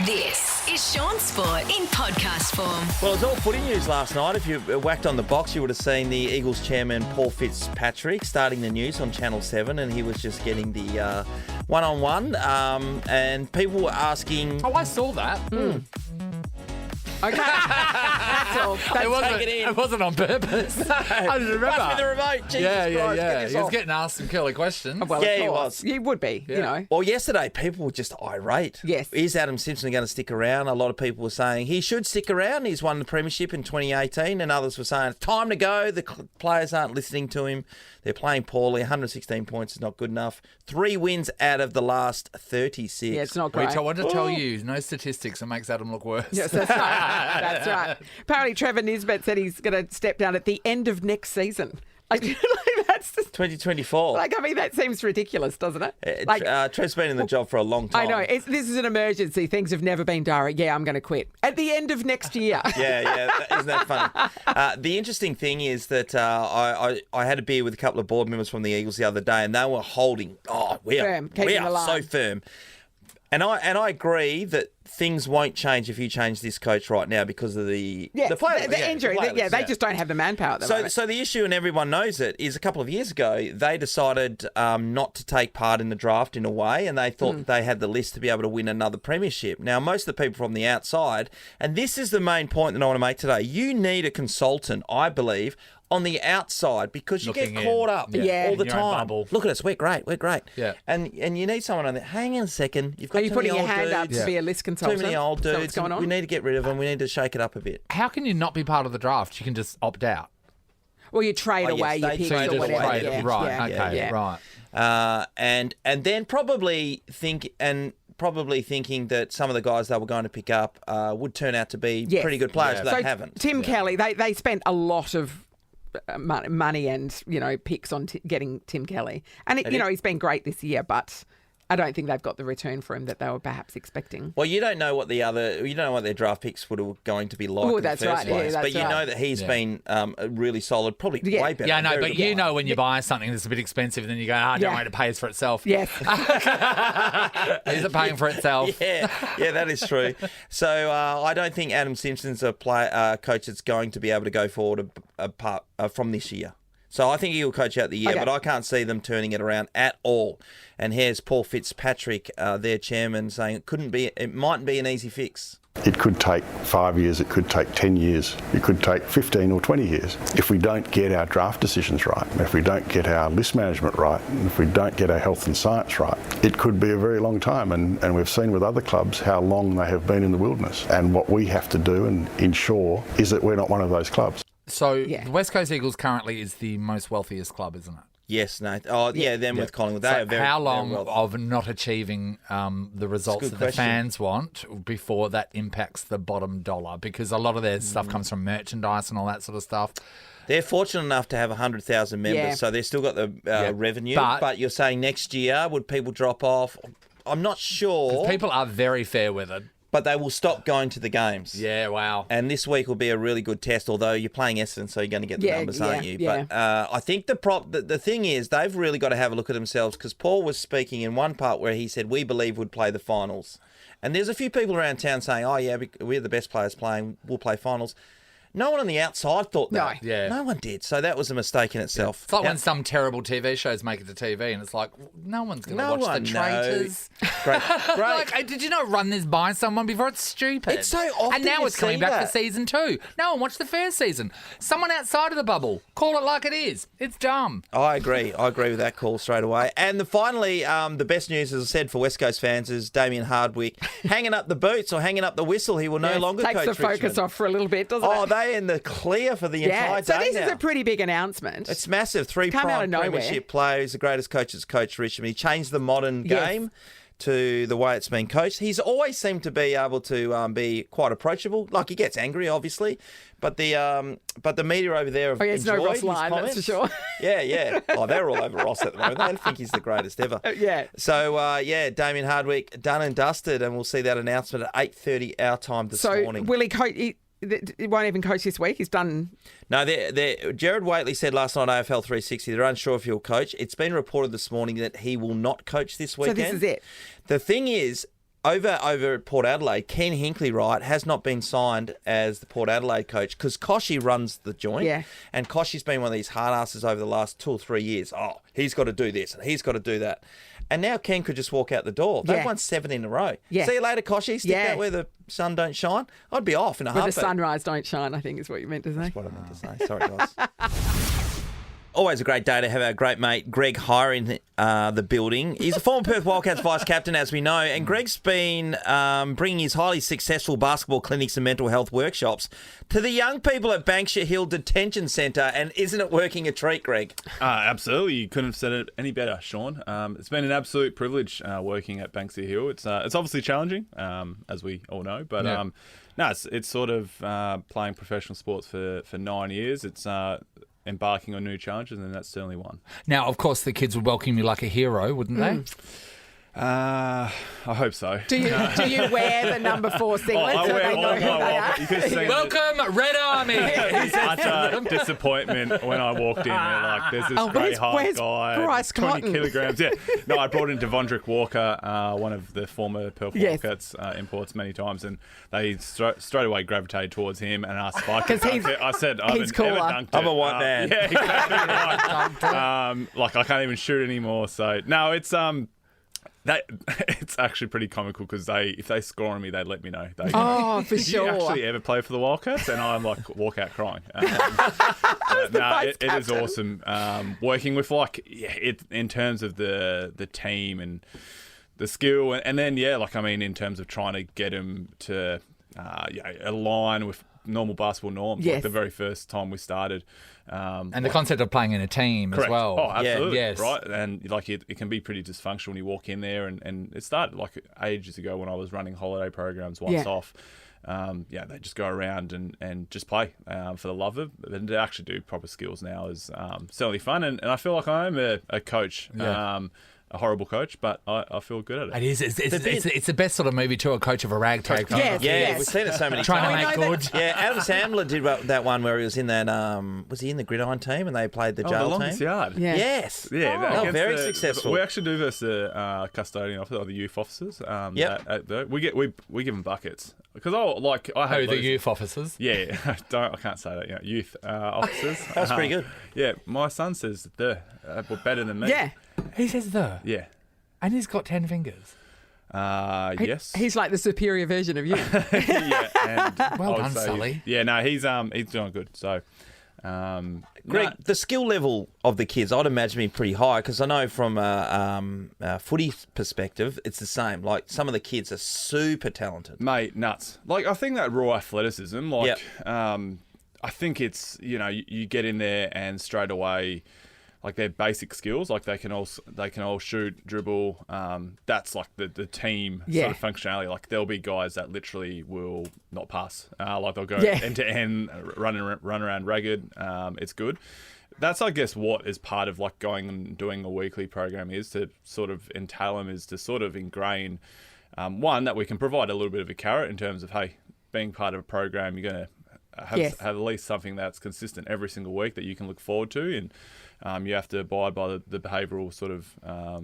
This is Shaun Sport in podcast form. Well, it was all footy news last night. If you whacked on the box, you would have seen the Eagles chairman, Paul Fitzpatrick, starting the news on Channel 7, and he was just getting the one-on-one, and people were asking... Oh, I saw that. Okay, that's all. It wasn't on purpose. I just remember. Pass me the remote. Jesus Yeah. Christ, get this He was off. getting asked some curly questions. Well, Yeah, of he course. was. You would be, you know. Well, yesterday, people were just irate. Yes. Is Adam Simpson going to stick around? A lot of people were saying he should stick around. He's won the premiership in 2018, and others were saying it's time to go. The players aren't listening to him. They're playing poorly. 116 points is not good enough. 3 wins out of the last 36. Yeah, it's not great. Which I want to tell you, no statistics. It makes Adam look worse. Yes, that's right. That's right. Apparently, Trevor Nisbet said he's going to step down at the end of next season. Like, that's just, 2024. I mean, that seems ridiculous, doesn't it? Trev's been in the job for a long time. I know. This is an emergency. Things have never been dire. Yeah, I'm going to quit. At the end of next year. Yeah. Isn't that funny? The interesting thing is that I had a beer with a couple of board members from the Eagles the other day, and they were holding, we Firm, are keeping the so line. firm. And I agree that things won't change if you change this coach right now because of the player the injury. They just don't have the manpower at the moment. So the issue, and everyone knows it, is a couple of years ago they decided not to take part in the draft in a way, and they thought they had the list to be able to win another premiership. Now, most of the people from the outside, and this is the main point that I want to make today, you need a consultant, I believe, on the outside, because you Looking get caught in. up Yeah. all the In your own time. bubble. Look at us, we're great. Yeah. And you need someone on there. Hang on a second. You've got Are you too many putting your old hand up dudes. to be a list consultant? Too many old Is that dudes. what's going on? We need to get rid of them. We need to shake it up a bit. How can you not be part of the draft? You can just opt out. Well, you trade Oh, yes, away your they picks trade or away whatever. their Yeah, picks. Right. yeah, Okay. yeah. Right. And then probably thinking that some of the guys they were going to pick up would turn out to be Yes. pretty good players, Yeah. but they So haven't. Tim Kelly, they spent a lot of money and picks on getting Tim Kelly, and he's been great this year, but I don't think they've got the return for him that they were perhaps expecting. Well, you don't know what their draft picks were going to be like. Oh, in the that's first right. Yeah, place. that's But you right. know that he's been really solid, probably Yeah. way better. Yeah, no, very but good you player. know when you buy something that's a bit expensive, and then you go, don't Yeah. worry, it pays for itself. Yes. Is it paying for itself? Yeah, that is true. So I don't think Adam Simpson's a coach that's going to be able to go forward apart from this year. So I think he'll coach out the year, Okay. but I can't see them turning it around at all. And here's Paul Fitzpatrick, their chairman, saying it mightn't be an easy fix. It could take 5 years, it could take 10 years, it could take 15 or 20 years. If we don't get our draft decisions right, if we don't get our list management right, and if we don't get our health and science right, it could be a very long time. And we've seen with other clubs how long they have been in the wilderness. And what we have to do and ensure is that we're not one of those clubs. So Yeah. the West Coast Eagles currently is the most wealthiest club, isn't it? Yes, no. Oh, yeah, them with Collingwood. They So are very, how very long well. of not achieving the results good that question. the fans want before that impacts the bottom dollar? Because a lot of their stuff comes from merchandise and all that sort of stuff. They're fortunate enough to have 100,000 members, Yeah. so they've still got the revenue. But- But you're saying next year, would people drop off? I'm not sure, People are very fair weathered. but they will stop going to the games. Yeah, wow. And this week will be a really good test, although you're playing Essendon, so you're going to get the Yeah, numbers, yeah, aren't you? yeah. But I think the thing is, they've really got to have a look at themselves, because Paul was speaking in one part where he said, we believe we'd play the finals. And there's a few people around town saying, oh, yeah, we're the best players playing, we'll play finals. No one on the outside thought that. No. Yeah. No one did. So that was a mistake in itself. It's like Now- when some terrible TV shows make it to TV and it's like, no one's going to No watch one The Traitors. Great. Like, did you not run this by someone before? It's stupid. It's so often And now you it's coming see back that. for season 2. No one watched the first season. Someone outside of the bubble. Call it like it is. It's dumb. I agree. I agree with that call straight away. And finally, the best news, as I said, for West Coast fans is Damien Hardwick hanging up the boots or hanging up the whistle. He will no Yes, longer takes coach the focus Richmond. off for a little bit, doesn't Oh, it? they in the clear for the Yeah. entire So day this now. is a pretty big announcement. It's massive. Three come out prime of nowhere. premiership players, the greatest coach that's coached Richmond. He changed the modern Yes. game to the way it's been coached. He's always seemed to be able to be quite approachable. Like, he gets angry, obviously, but the media over there have it's no enjoyed Ross his Lyon, that's for comments. sure. Yeah. Oh, they're all over Ross at the moment. They think he's the greatest ever. Yeah. So, Damien Hardwick, done and dusted, and we'll see that announcement at 8:30 our time this morning. Will he coach? He won't even coach this week. He's done. No, Jared Waitley said last night, AFL 360, they're unsure if he'll coach. It's been reported this morning that he will not coach this weekend. So this is it. The thing is, over at Port Adelaide, Ken Hinkley, right, has not been signed as the Port Adelaide coach because Koshy runs the joint. Yeah. And Koshy's been one of these hard asses over the last 2 or 3 years. Oh, he's got to do this and he's got to do that. And now Ken could just walk out the door. They've won 7 in a row. Yeah. See you later, Koshy. Stick that where the sun don't shine. I'd be off in a Where heartbeat. the sunrise don't shine, I think is what you meant to say. That's what I meant to say. Sorry, guys. Always a great day to have our great mate Greg Hire in the building. He's a former Perth Wildcats vice-captain, as we know, and Greg's been bringing his highly successful basketball clinics and mental health workshops to the young people at Banksia Hill Detention Centre, and isn't it working a treat, Greg? Absolutely. You couldn't have said it any better, Shaun. It's been an absolute privilege working at Banksia Hill. It's obviously challenging, as we all know, but no, it's sort of playing professional sports for 9 years. It's embarking on new challenges, and that's certainly one. Now, of course, the kids would welcome you like a hero, wouldn't they? I hope so. Do you wear the number 4 singlet so they know who they are? You could have seen Welcome, Red Army! utter disappointment when I walked in. They're like, there's this great height guy, Bryce 20 Cotton? kilograms. Yeah, no, I brought in Devondrick Walker, one of the former Perth Wildcats imports many times, and they straight away gravitated towards him and asked if I could dunk it. I said, I haven't ever dunked it. I'm a white man. Yeah, exactly right. Like I can't even shoot anymore. So no, it's it's actually pretty comical because if they score on me, they let me know. For sure. Did you actually ever play for the Wildcats? And I'm like, walk out crying. It is awesome working with in terms of the team and the skill, and then in terms of trying to get them to align with normal basketball norms. Yes. Like the very first time we started. And the concept of playing in a team Correct. as well. Oh, absolutely. Yes. Right. And it can be pretty dysfunctional when you walk in there, and it started ages ago when I was running holiday programs once off. They just go around and just play for the love of it. And to actually do proper skills now is certainly fun. And I feel like I am a coach. A horrible coach, but I feel good at it. It is. It's the best sort of movie too, a coach of a ragtag. We've seen it so many times. Trying to make good. Yeah, Adam Sandler did that one where he was in that. Was he in the gridiron team and they played the jail the longest team? yard. Yeah. Yes. Yeah, very successful. We actually do this custodian officer, or the youth officers. We give them buckets because I have the youth officers. Yeah, I can't say that. Youth officers. That's pretty good. Yeah, my son says better than me. Yeah. He says the. Yeah. And he's got 10 fingers. Yes. He's like the superior version of you. Yeah. And Well done, Sully. Yeah, no, he's doing good. So, Greg, the skill level of the kids, I'd imagine be pretty high because I know from a footy perspective, it's the same. Like some of the kids are super talented. mate, nuts. I think that raw athleticism, I think it's, you get in there and straight away, their basic skills, they can all shoot, dribble. That's the team sort of functionality. There'll be guys that literally will not pass. They'll go end to end, run around ragged. It's good. That's, I guess, what is part of going and doing a weekly program is to sort of entail them, is to sort of ingrain, one, that we can provide a little bit of a carrot in terms of, hey, being part of a program, you're going to have at least something that's consistent every single week that you can look forward to, and you have to abide by the behavioural sort of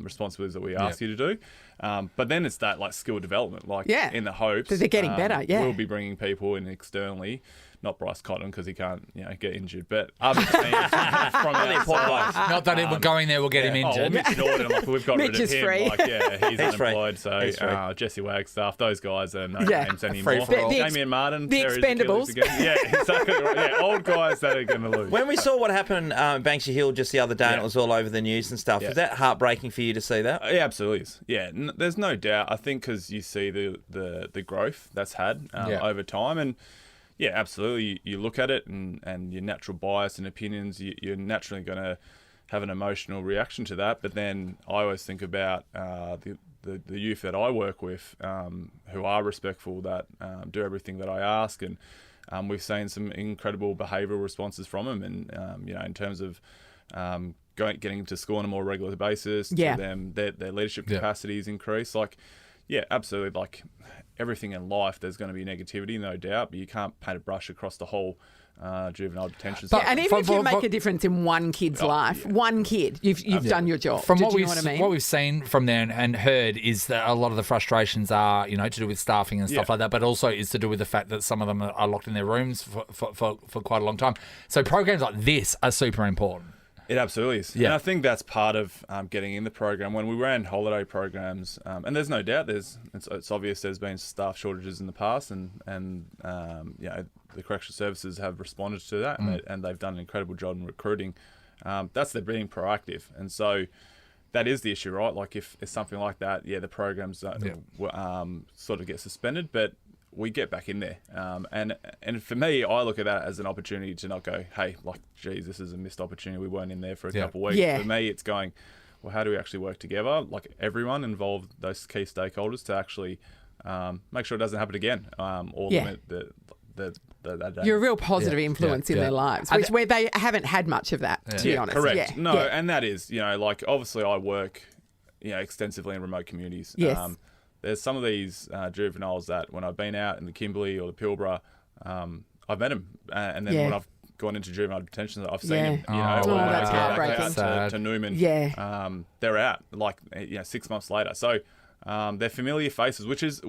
responsibilities that we ask you to do. But then it's that skill development, in the hopes that they're getting better. Yeah, we'll be bringing people in externally. Not Bryce Cotton because he can't, get injured, but other teams from outside. Not that we're going there, we'll get him injured. Mitch Norton, we've got Mitch rid of is him. free. He's unemployed. So Jesse Wagstaff, those guys are no names anymore. Damien Martin, the Expendables. Yeah, exactly. Yeah, old guys that are going to lose. When we saw what happened at Banksia Hill just the other day, and it was all over the news and stuff, was that heartbreaking for you to see that? Yeah, absolutely is. Yeah, there's no doubt. I think because you see the growth that's had over time, and yeah, absolutely. You look at it and your natural bias and opinions, you're naturally going to have an emotional reaction to that. But then I always think about the youth that I work with who are respectful, that do everything that I ask. And we've seen some incredible behavioural responses from them. And, in terms of getting to school on a more regular basis, to them, their leadership capacities increase. Yeah, absolutely. Everything in life, there's going to be negativity, no doubt, but you can't paint a brush across the whole juvenile detention But- centre. And even if you make a difference in one kid's life, one kid, you've done your job. From Do what you we've know what I mean? what we've seen from there and heard is that a lot of the frustrations are, to do with staffing and stuff like that, but also is to do with the fact that some of them are locked in their rooms for quite a long time. So programs like this are super important. It absolutely is. Yeah. And I think that's part of getting in the program. When we ran holiday programs, and there's no doubt it's obvious there's been staff shortages in the past, and the correctional services have responded to that, and they've done an incredible job in recruiting. That's them being proactive. And so that is the issue, right? Like if it's something like that, the programs sort of get suspended, but we get back in there. And for me, I look at that as an opportunity to not go, hey, geez, this is a missed opportunity. We weren't in there for a couple of weeks. Yeah. For me, it's going, well, how do we actually work together? Like everyone involved, those key stakeholders, to actually make sure it doesn't happen again. Limit that day. You're a real positive influence in their lives, where they haven't had much of that, to be honest. Correct. Yeah. No, and that is, obviously I work, extensively in remote communities. Yes. There's some of these juveniles that when I've been out in the Kimberley or the Pilbara, I've met them. And then when I've gone into juvenile detention, I've seen them. that's heartbreaking. To Newman. Yeah. They're out 6 months later. So they're familiar faces, which is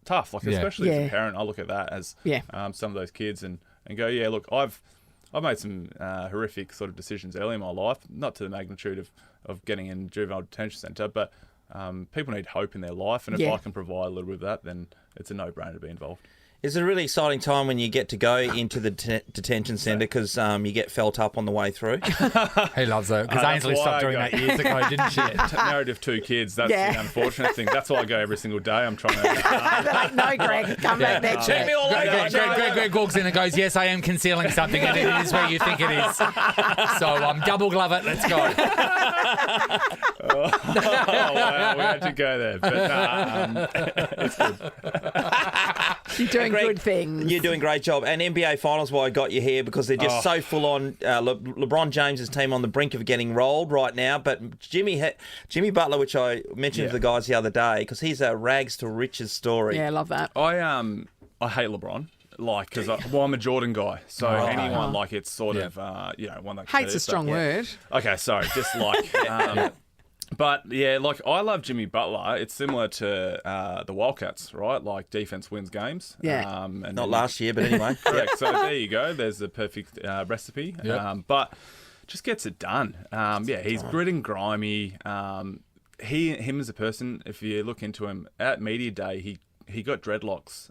tough. Especially as a parent, I look at that as some of those kids and go, look, I've made some horrific sort of decisions early in my life, not to the magnitude of getting in juvenile detention centre, but people need hope in their life, and if I can provide a little bit of that, then it's a no-brainer to be involved. It's a really exciting time when you get to go into the detention centre because you get felt up on the way through. He loves it. Because Ainsley stopped doing that years ago, didn't she? Married of 2 kids, that's the unfortunate thing. That's why I go every single day. I'm trying to... They're like, no, Greg, come back there. Turn me all over. Greg walks in and goes, yes, I am concealing something, and it is where you think it is. So double glove it, let's go. Wow, we had to go there. But it's good. You're doing Greg, good things. You're doing a great job. And NBA Finals, why I got you here, because they're just so full on. LeBron James' team on the brink of getting rolled right now. But Jimmy Butler, which I mentioned to the guys the other day, because he's a rags to riches story. Yeah, I love that. I hate LeBron. Because I'm a Jordan guy, so anyone it's sort of one that Hate's a strong word. Okay, sorry, just but I love Jimmy Butler. It's similar to the Wildcats, right? Like defense wins games. Yeah. And Not last year, but anyway. Correct. So there you go. There's the perfect recipe. Yep. But just gets it done. He's grit and grimy. Him as a person, if you look into him at media day, he got dreadlocks,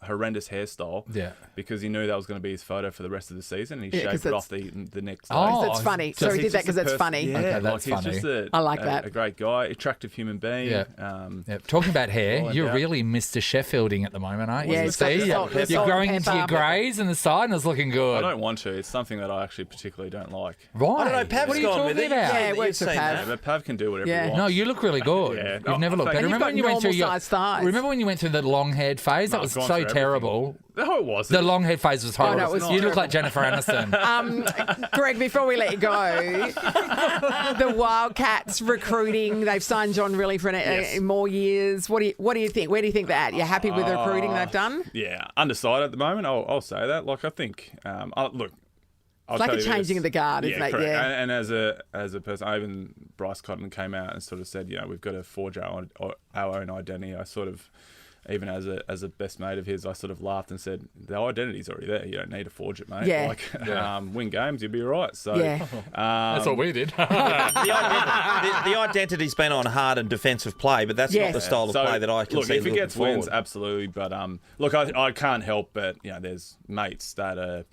horrendous hairstyle, because he knew that was going to be his photo for the rest of the season. And he shaved it off the next day. That's funny. So he did that because it's funny. Yeah, Okay, that's he's funny. just I like that. a great guy, attractive human being. Yeah. Talking about hair, you're really Mr. Sheffielding at the moment, aren't you? Yeah, it's got the salt You're and growing into pepper, your greys and the side, and it's looking good. I don't want to. It's something that I actually particularly don't like. Right. I don't know, Pav's what are you gone talking with it. about? Yeah, it works for You've seen Pav. that. But Pav can do whatever he wants. No, you look really good. Yeah. You've never looked better. And you've got normal-sized thighs. Remember when you went through the long-haired phase? That was I've gone so through terrible. No, it wasn't. The long-haired phase was horrible. no, it was you look like Jennifer Aniston. Greg, before we let you go, the Wildcats recruiting, they've signed John Riley for more years. What do you think? Where do you think that? You happy with the recruiting they've done? Yeah, undecided at the moment. I'll say that. I think, look, It's like a changing of the guard, isn't it? Correct. Yeah. And as a person, even Bryce Cotton came out and sort of said, we've got to forge our own identity. I sort of, even as a best mate of his, I sort of laughed and said, the identity's already there. You don't need to forge it, mate. Yeah. Win games, you'll be all right. So That's what we did. The identity's been on hard and defensive play, but that's not the style of play that I can see. Look, if he gets forward. wins, absolutely. But look, I can't help but there's mates that are.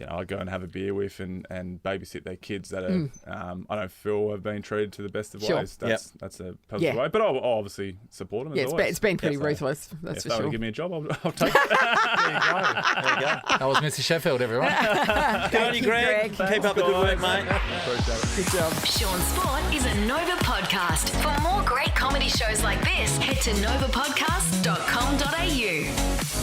I go and have a beer with and babysit their kids that are, I don't feel have been treated to the best of ways. That's a positive way. But I'll obviously support them. Yeah, it's been pretty ruthless. That's for if they sure. would give me a job, I'll take it. There you go. That was Mr. Sheffield, everyone. Good on you, Greg. Keep up the good work, mate. Appreciate it. Good job. Shaun Sport is a Nova podcast. For more great comedy shows like this, head to novapodcast.com.au.